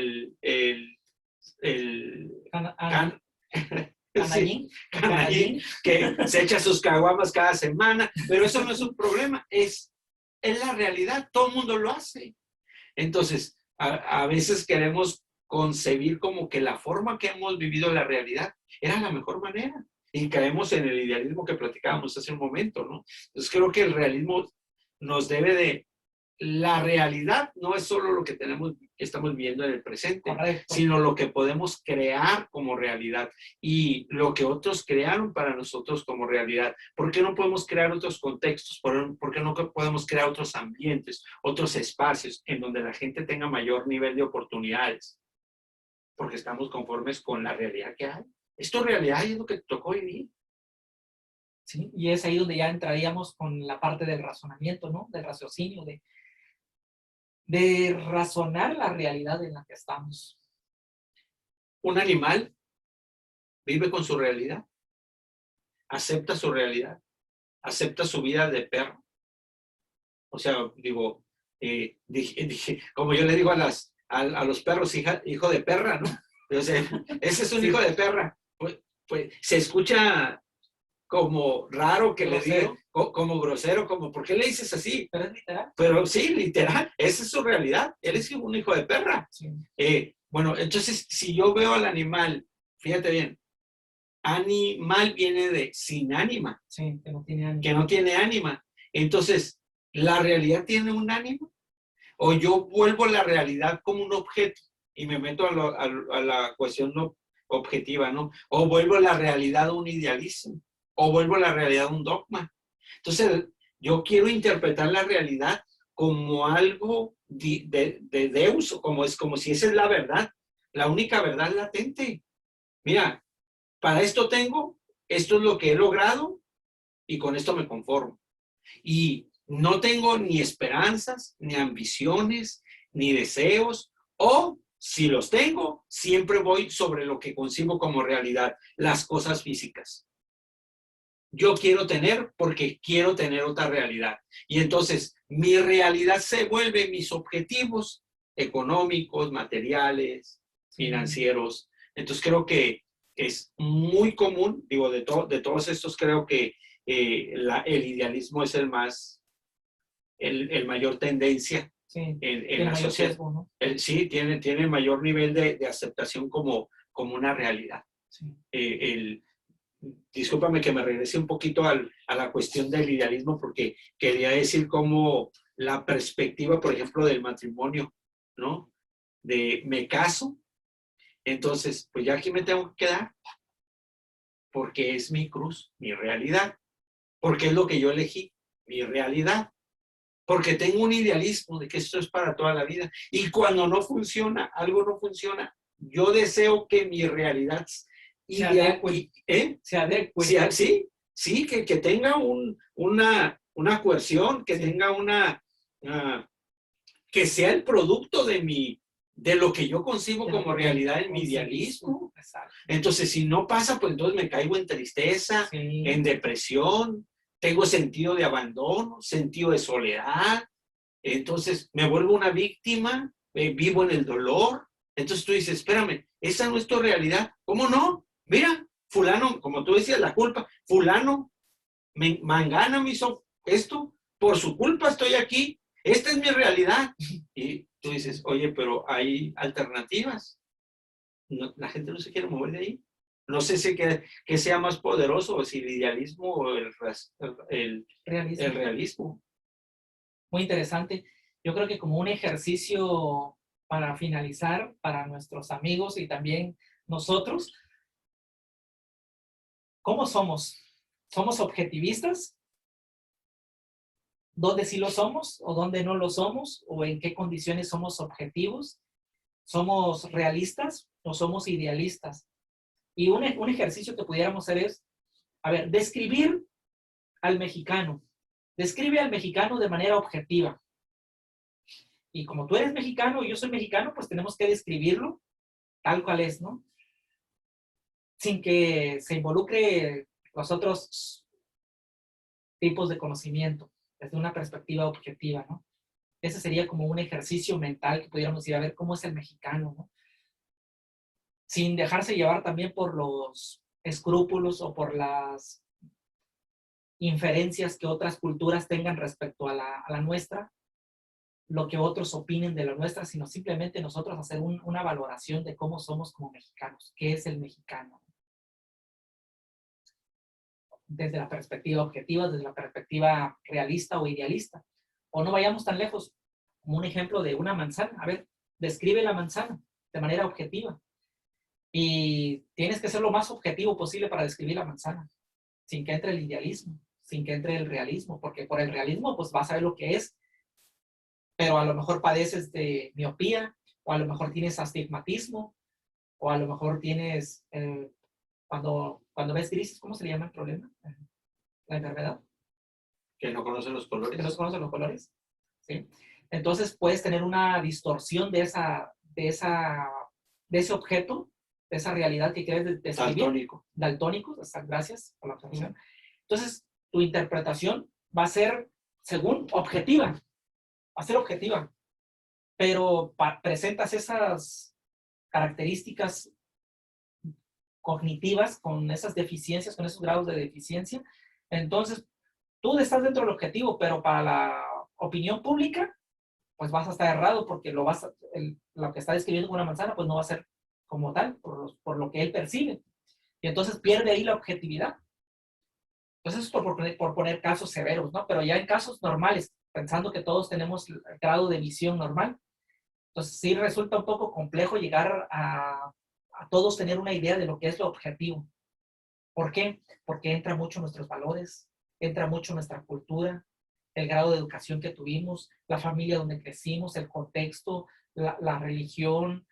canallín, que se echa sus caguamas cada semana, pero eso no es un problema, es la realidad, todo el mundo lo hace. Entonces, a veces queremos concebir como que la forma que hemos vivido la realidad era la mejor manera y caemos en el idealismo que platicábamos hace un momento, ¿no? Entonces creo que el realismo nos debe de... La realidad no es solo lo que estamos viendo en el presente, correcto, sino lo que podemos crear como realidad y lo que otros crearon para nosotros como realidad. ¿Por qué no podemos crear otros contextos? ¿Por qué no podemos crear otros ambientes, otros espacios en donde la gente tenga mayor nivel de oportunidades? Porque estamos conformes con la realidad que hay. Es tu realidad y es lo que te tocó vivir. Sí, y es ahí donde ya entraríamos con la parte del razonamiento, ¿no? Del raciocinio, de razonar la realidad en la que estamos. Un animal vive con su realidad, acepta su realidad, acepta su vida de perro. O sea, digo, como yo le digo a los perros, hijo de perra, ¿no? O sea, ese es un hijo de perra. Pues se escucha como raro que grosero. Le diga, como grosero, como, ¿por qué le dices así? Pero es literal. Pero sí, literal, esa es su realidad. Él es un hijo de perra. Sí. Bueno, entonces, si yo veo al animal, fíjate bien, animal viene de sin ánima. Sí, que no tiene ánima. Que no tiene ánima. Entonces, ¿la realidad tiene un ánimo? O yo vuelvo la realidad como un objeto y me meto a la cuestión no objetiva, ¿no? O vuelvo la realidad a un idealismo, o vuelvo la realidad a un dogma. Entonces, yo quiero interpretar la realidad como algo de Deus, como si esa es la verdad, la única verdad latente. Mira, para esto esto es lo que he logrado y con esto me conformo. Y no tengo ni esperanzas, ni ambiciones, ni deseos, o si los tengo, siempre voy sobre lo que concibo como realidad, las cosas físicas. Yo quiero tener porque quiero tener otra realidad. Y entonces mi realidad se vuelve mis objetivos económicos, materiales, financieros. Entonces creo que es muy común, digo, de todos estos creo que el idealismo es el mayor tendencia Sí, en la mayor sociedad. sesgo, ¿no? Sí, tiene mayor nivel de aceptación como una realidad. Sí. Discúlpame que me regrese un poquito a la cuestión del idealismo, porque quería decir cómo la perspectiva, por ejemplo, del matrimonio, ¿no? De me caso, entonces, pues ya aquí me tengo que quedar, porque es mi cruz, mi realidad, porque es lo que yo elegí, mi realidad, porque tengo un idealismo de que esto es para toda la vida. Y cuando no funciona, algo no funciona, yo deseo que mi realidad se adecue. Se adecue. Sí, que tenga una coerción, que tenga que sea el producto de lo que yo concibo como realidad en mi idealismo. Exacto. Entonces, si no pasa, pues entonces me caigo en tristeza, en depresión, tengo sentido de abandono, sentido de soledad. Entonces, me vuelvo una víctima, vivo en el dolor. Entonces tú dices, espérame, esa no es tu realidad. ¿Cómo no? Mira, fulano, como tú decías, la culpa, fulano, mangana me hizo esto, por su culpa estoy aquí, esta es mi realidad. Y tú dices, oye, pero hay alternativas. No, la gente no se quiere mover de ahí. No sé si que sea más poderoso, o si el idealismo o el realismo. Muy interesante. Yo creo que como un ejercicio para finalizar, para nuestros amigos y también nosotros, ¿cómo somos? ¿Somos objetivistas? ¿Dónde sí lo somos o dónde no lo somos? ¿O en qué condiciones somos objetivos? ¿Somos realistas o somos idealistas? Y un ejercicio que pudiéramos hacer es, a ver, describir al mexicano. Describe al mexicano de manera objetiva. Y como tú eres mexicano y yo soy mexicano, pues tenemos que describirlo tal cual es, ¿no? Sin que se involucre los otros tipos de conocimiento, desde una perspectiva objetiva, ¿no? Ese sería como un ejercicio mental que pudiéramos ir a ver cómo es el mexicano, ¿no? Sin dejarse llevar también por los escrúpulos o por las inferencias que otras culturas tengan respecto a la nuestra, lo que otros opinen de la nuestra, sino simplemente nosotros hacer una valoración de cómo somos como mexicanos, qué es el mexicano. Desde la perspectiva objetiva, desde la perspectiva realista o idealista. O no vayamos tan lejos, como un ejemplo de una manzana. A ver, describe la manzana de manera objetiva. Y tienes que ser lo más objetivo posible para describir la manzana, sin que entre el idealismo, sin que entre el realismo, porque por el realismo pues vas a ver lo que es, pero a lo mejor padeces de miopía, o a lo mejor tienes astigmatismo, o a lo mejor tienes, cuando ves grises, ¿cómo se le llama el problema? La enfermedad. Que no conocen los colores. Que no se conocen los colores. ¿Sí? Entonces puedes tener una distorsión de ese objeto, de esa realidad que quieres describir. Daltónico. Daltónico, gracias por la observación. Entonces, tu interpretación va a ser, según, objetiva. Va a ser objetiva. Pero presentas esas características cognitivas con esas deficiencias, con esos grados de deficiencia. Entonces, tú estás dentro del objetivo, pero para la opinión pública, pues vas a estar errado porque lo que está describiendo con una manzana, pues no va a ser como tal, por lo que él percibe. Y entonces pierde ahí la objetividad. Entonces, eso es por poner casos severos, ¿no? Pero ya en casos normales, pensando que todos tenemos el grado de visión normal, entonces sí resulta un poco complejo llegar a todos tener una idea de lo que es lo objetivo. ¿Por qué? Porque entra mucho nuestros valores, entra mucho nuestra cultura, el grado de educación que tuvimos, la familia donde crecimos, el contexto, la religión,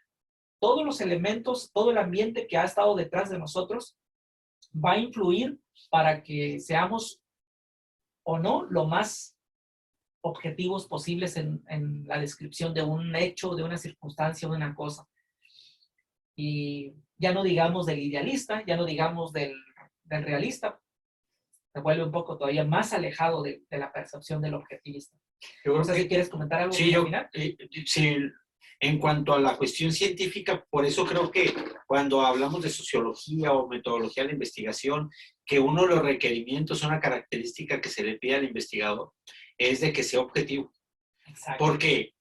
todos los elementos, todo el ambiente que ha estado detrás de nosotros va a influir para que seamos o no lo más objetivos posibles en la descripción de un hecho, de una circunstancia, de una cosa. Y ya no digamos del idealista, ya no digamos del realista, se vuelve un poco todavía más alejado de la percepción del objetivista. No sé si quieres comentar algo. Sí, En cuanto a la cuestión científica, por eso creo que cuando hablamos de sociología o metodología de la investigación, que uno de los requerimientos, una característica que se le pide al investigador, es de que sea objetivo. Exacto. ¿Por qué?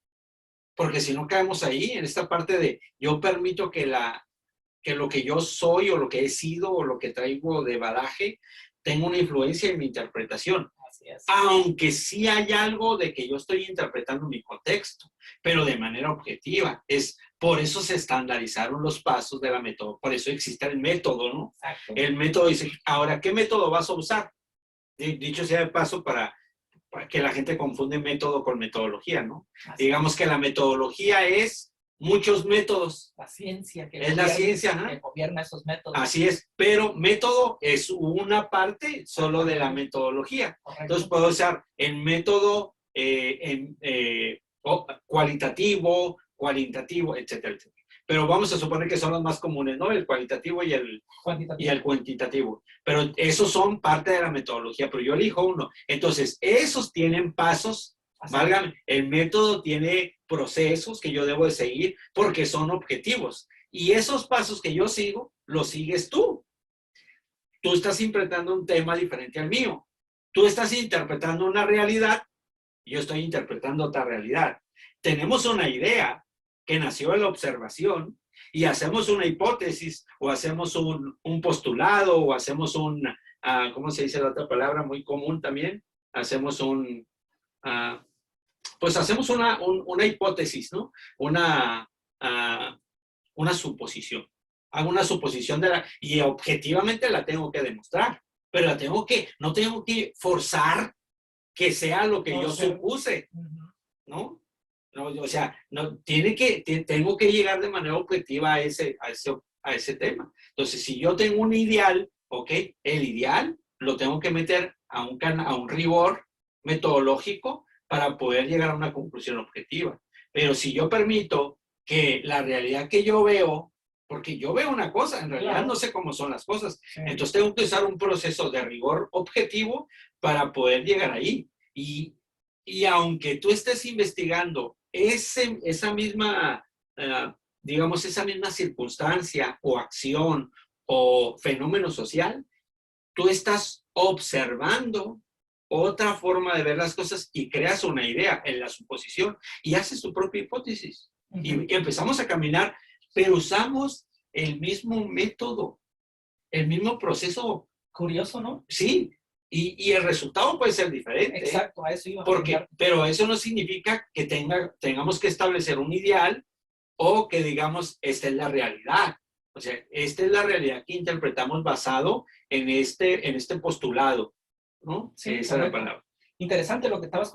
Porque si no caemos ahí, en esta parte de yo permito que lo que yo soy o lo que he sido o lo que traigo de bagaje tenga una influencia en mi interpretación. Así es. Aunque sí hay algo de que yo estoy interpretando mi contexto, pero de manera objetiva. Por eso se estandarizaron los pasos de la método, por eso existe el método, ¿no? Exacto. El método dice, ahora, ¿qué método vas a usar? Dicho sea de paso, para que la gente confunde método con metodología, ¿no? Así Digamos que la metodología es muchos métodos. la ciencia que Es la ciencia, ¿no? que gobierna esos métodos. Así es, pero método es una parte solo de la metodología. Correcto. Entonces puedo usar el método cualitativo, cualitativo, etcétera, etcétera. Pero vamos a suponer que son los más comunes, ¿no? El cualitativo y el cuantitativo. Pero esos son parte de la metodología, pero yo elijo uno. Entonces, esos tienen pasos, válgame, el método tiene procesos que yo debo de seguir porque son objetivos. Y esos pasos que yo sigo, los sigues tú. Tú estás interpretando un tema diferente al mío. Tú estás interpretando una realidad, yo estoy interpretando otra realidad. Tenemos una idea que nació de la observación y hacemos una hipótesis o hacemos un postulado o hacemos ¿cómo se dice la otra palabra muy común también? Hacemos pues hacemos una hipótesis, ¿no? Una suposición. Hago una suposición y objetivamente la tengo que demostrar, pero no tengo que forzar que sea lo que yo supuse, ¿no? No, o sea, tengo que llegar de manera objetiva a ese tema. Entonces, si yo tengo un ideal, ¿ok? El ideal lo tengo que meter a un rigor metodológico para poder llegar a una conclusión objetiva. Pero si yo permito que la realidad que yo veo, porque yo veo una cosa, en realidad no sé cómo son las cosas, entonces tengo que usar un proceso de rigor objetivo para poder llegar ahí. Y aunque tú estés investigando esa misma, digamos, esa misma circunstancia o acción o fenómeno social, tú estás observando otra forma de ver las cosas y creas una idea en la suposición y haces tu propia hipótesis. Y empezamos a caminar, pero usamos el mismo método, el mismo proceso. Curioso, ¿no? Sí, y el resultado puede ser diferente. Exacto, a eso iba. Pero eso no significa que tengamos que establecer un ideal o que digamos, esta es la realidad. O sea, esta es la realidad que interpretamos basado en este postulado, ¿no? Sí, esa es la palabra. Interesante lo que acabas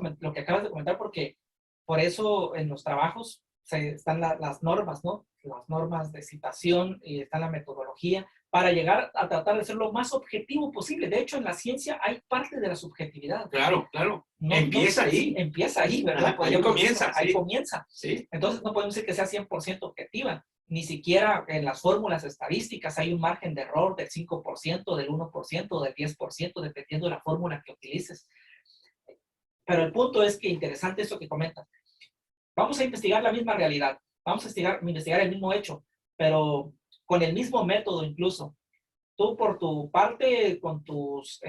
de comentar, porque por eso en los trabajos están las normas, ¿no? Las normas de citación y está la metodología para llegar a tratar de ser lo más objetivo posible. De hecho, en la ciencia hay parte de la subjetividad. Claro, claro. Empieza ahí. Empieza ahí, ¿verdad? Ahí comienza. Ahí comienza. Sí. Entonces, no podemos decir que sea 100% objetiva. Ni siquiera en las fórmulas estadísticas hay un margen de error del 5%, del 1%, del 10%, dependiendo de la fórmula que utilices. Pero el punto es que interesante eso que comentas. Vamos a investigar la misma realidad, vamos a investigar el mismo hecho, pero con el mismo método incluso. Tú por tu parte, con tus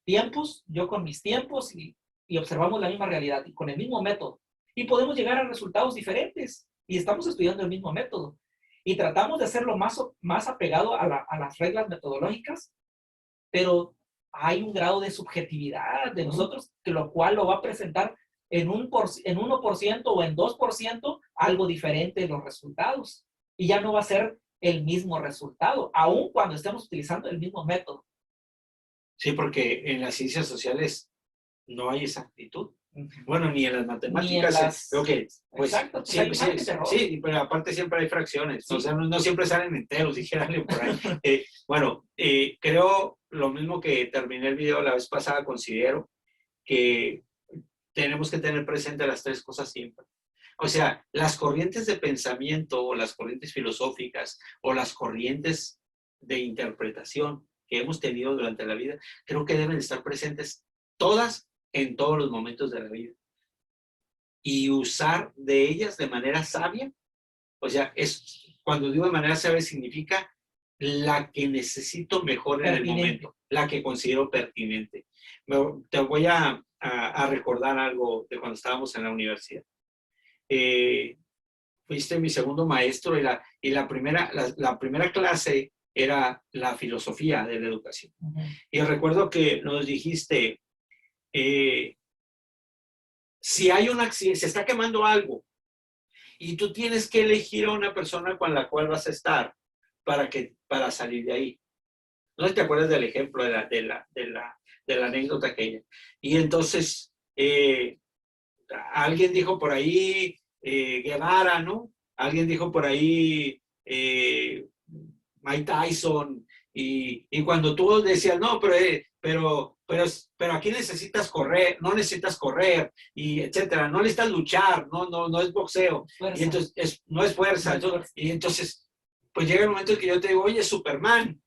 tiempos, yo con mis tiempos, y observamos la misma realidad, y con el mismo método. Y podemos llegar a resultados diferentes, y estamos estudiando el mismo método. Y tratamos de hacerlo más apegado a las reglas metodológicas, pero hay un grado de subjetividad de nosotros, que lo cual lo va a presentar en 1% o en 2% algo diferente de los resultados. Y ya no va a ser el mismo resultado, aun cuando estemos utilizando el mismo método. Sí, porque en las ciencias sociales no hay exactitud. Bueno, ni en las matemáticas. Pues, exacto, sí, pero aparte siempre hay fracciones. Sí. O sea, no siempre salen enteros, dijera alguien por ahí. Creo lo mismo que terminé el video la vez pasada, considero que tenemos que tener presente las tres cosas siempre. O sea, las corrientes de pensamiento o las corrientes filosóficas o las corrientes de interpretación que hemos tenido durante la vida, creo que deben estar presentes todas en todos los momentos de la vida. Y usar de ellas de manera sabia O sea, cuando digo de manera sabia significa la que necesito mejor en el momento, la que considero pertinente. Te voy a recordar algo de cuando estábamos en la universidad. Fuiste mi segundo maestro y la primera clase era la filosofía de la educación. Y recuerdo que nos dijiste, si hay un accidente, se está quemando algo y tú tienes que elegir a una persona con la cual vas a estar para salir de ahí. No sé si te acuerdas del ejemplo de la anécdota aquella. Y entonces, alguien dijo por ahí, Guevara, ¿no? Alguien dijo por ahí, Mike Tyson, y cuando tú decías, no, pero aquí necesitas correr, no necesitas correr, y etcétera, no necesitas luchar, no es boxeo, Fuerza. y entonces no es fuerza, y entonces, pues llega el momento en que yo te digo, oye, Superman,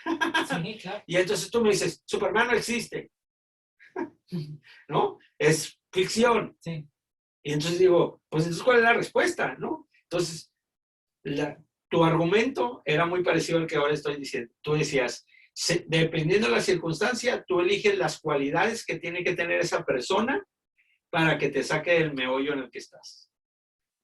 Sí, claro. y entonces tú me dices, Superman no existe, ¿no? Es ficción. Sí. Y entonces digo, pues entonces, ¿cuál es la respuesta, no? Entonces, tu argumento era muy parecido al que ahora estoy diciendo. Tú decías, dependiendo de la circunstancia, tú eliges las cualidades que tiene que tener esa persona para que te saque del meollo en el que estás.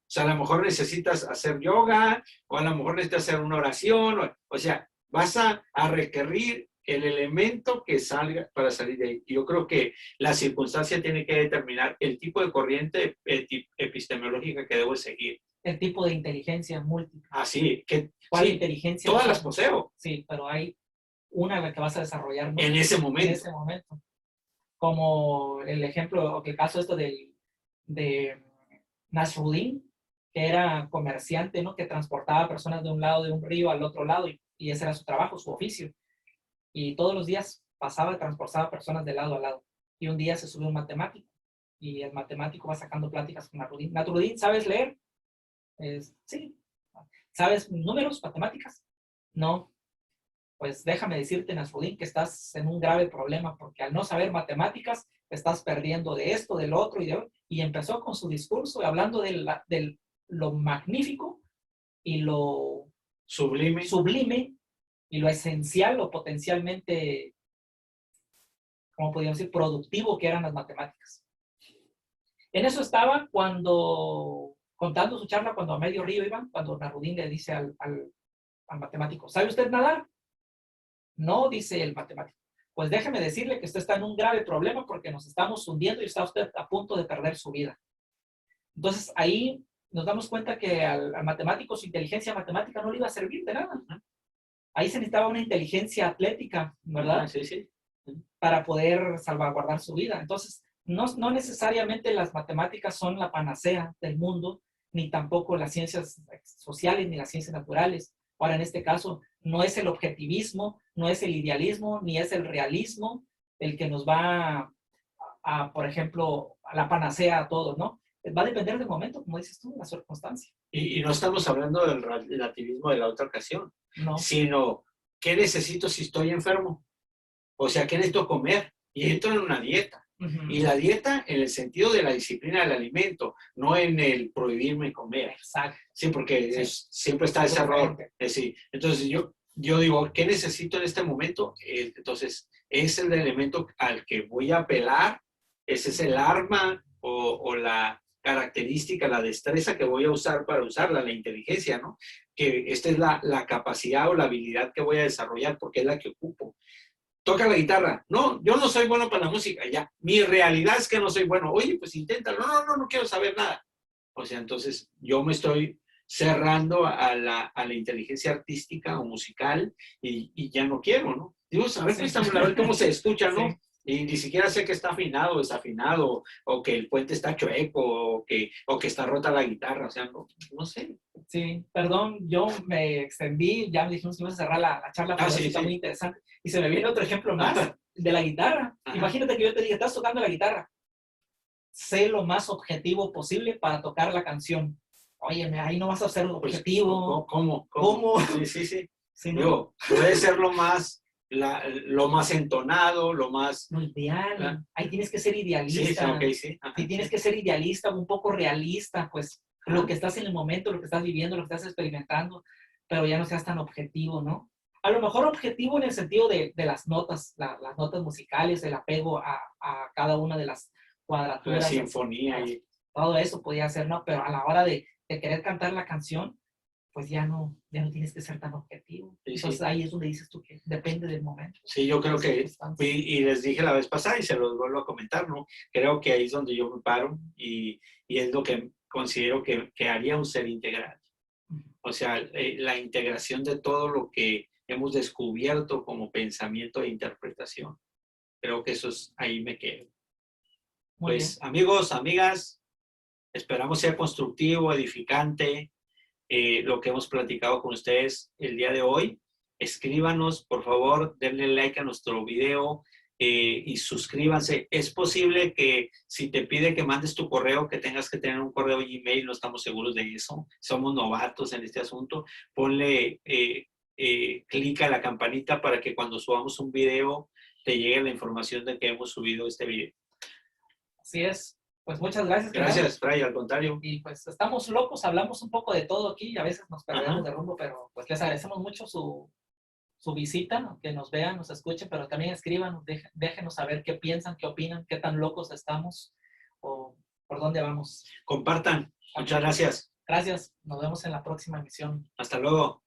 O sea, a lo mejor necesitas hacer yoga, o a lo mejor necesitas hacer una oración, o sea, vas a requerir el elemento que salga para salir de ahí. Yo creo que la circunstancia tiene que determinar el tipo de corriente epistemológica que debo seguir. El tipo de inteligencia múltiple. Ah, sí. ¿Cuál sí, inteligencia? todas las poseo. Sí, pero hay una en la que vas a desarrollar, ¿no? En ese momento. En ese momento. Como el ejemplo, o el caso esto de Nasruddin, que era comerciante, ¿no? Que transportaba personas de un lado de un río al otro lado, y ese era su trabajo, su oficio. Y todos los días pasaba y transportaba personas de lado a lado. Y un día se subió un matemático, y el matemático va sacando pláticas con Nasruddin. Nasruddin, ¿sabes leer? Sí. ¿Sabes números, matemáticas? No. Pues déjame decirte, Nasruddin, que estás en un grave problema, porque al no saber matemáticas, te estás perdiendo de esto, del otro, y empezó con su discurso hablando de lo magnífico y lo sublime y lo esencial o potencialmente, ¿cómo podríamos decir?, productivo que eran las matemáticas. En eso estaba contando su charla, cuando a medio río iban, cuando Nasruddin le dice al matemático, ¿sabe usted nadar? No, dice el matemático. Pues déjeme decirle que usted está en un grave problema porque nos estamos hundiendo y está usted a punto de perder su vida. Entonces ahí nos damos cuenta que al matemático su inteligencia matemática no le iba a servir de nada. Ahí se necesitaba una inteligencia atlética, ¿verdad? Sí, sí. Para poder salvaguardar su vida. Entonces, no necesariamente las matemáticas son la panacea del mundo, ni tampoco las ciencias sociales, ni las ciencias naturales. Ahora, en este caso, no es el objetivismo, no es el idealismo, ni es el realismo el que nos va por ejemplo, a la panacea a todos, ¿no? Va a depender del momento, como dices tú, la circunstancia. Y no estamos hablando del relativismo de la otra ocasión, no. Sino, ¿qué necesito si estoy enfermo? O sea, ¿qué necesito comer? Y entro en una dieta. Y la dieta en el sentido de la disciplina del alimento, no en el prohibirme comer. Exacto. Sí, porque siempre está ese error. Sí. Entonces yo digo, ¿qué necesito en este momento? Entonces, es el elemento al que voy a apelar, ese es el arma o la característica, la destreza que voy a usar para usarla, la inteligencia, ¿no? Que esta es la capacidad o la habilidad que voy a desarrollar porque es la que ocupo. Toca la guitarra. No, yo no soy bueno para la música, ya. Mi realidad es que no soy bueno. Oye, pues inténtalo. No quiero saber nada. O sea, entonces yo me estoy cerrando a la inteligencia artística o musical y ya no quiero, ¿no? Digo, a ver, a ver cómo se escucha, ¿no? Sí. Y ni siquiera sé que está afinado o desafinado, o que el puente está chueco, o que está rota la guitarra, o sea, no sé. Sí, perdón, yo me extendí, ya me dijimos que íbamos a cerrar la charla, pero sí, está muy interesante. Y se me viene otro ejemplo más de la guitarra. Ajá. Imagínate que yo te diga, estás tocando la guitarra. Sé lo más objetivo posible para tocar la canción. Óyeme, ahí no vas a ser objetivo. ¿Cómo? Sí. Sí, ¿no? Digo, puede ser lo más entonado, lo más... Lo ideal. Ahí tienes que ser idealista. Sí, okay, sí. Si tienes que ser idealista, un poco realista, pues lo que estás en el momento, lo que estás viviendo, lo que estás experimentando, pero ya no seas tan objetivo, ¿no? A lo mejor objetivo en el sentido de las notas, las notas musicales, el apego a cada una de las La cuadraturas, sinfonía y todo eso podía ser, ¿no? Pero a la hora de querer cantar la canción, pues ya no tienes que ser tan objetivo. sí, Entonces sí. ahí es donde dices tú que depende del momento. Sí, yo creo las que, circunstancias. y les dije la vez pasada y se los vuelvo a comentar, ¿no? Creo que ahí es donde yo me paro y es lo que considero que haría un ser integral. O sea, la integración de todo lo que hemos descubierto como pensamiento e interpretación. Creo que eso es, ahí me quedo. Muy bien. Pues amigos, amigas, esperamos sea constructivo, edificante, lo que hemos platicado con ustedes el día de hoy. Escríbanos, por favor, denle like a nuestro video y suscríbanse. Es posible que si te pide que mandes tu correo, que tengas que tener un correo Gmail, no estamos seguros de eso. Somos novatos en este asunto. Ponle clic a la campanita para que cuando subamos un video te llegue la información de que hemos subido este video. Así es. Pues muchas gracias. Gracias, Fray, al contrario. Y pues estamos locos, hablamos un poco de todo aquí y a veces nos perdemos de rumbo, pero pues les agradecemos mucho su visita, ¿no? Que nos vean, nos escuchen, pero también escriban, déjenos saber qué piensan, qué opinan, qué tan locos estamos o por dónde vamos. Compartan. Muchas gracias. Gracias. Nos vemos en la próxima emisión. Hasta luego.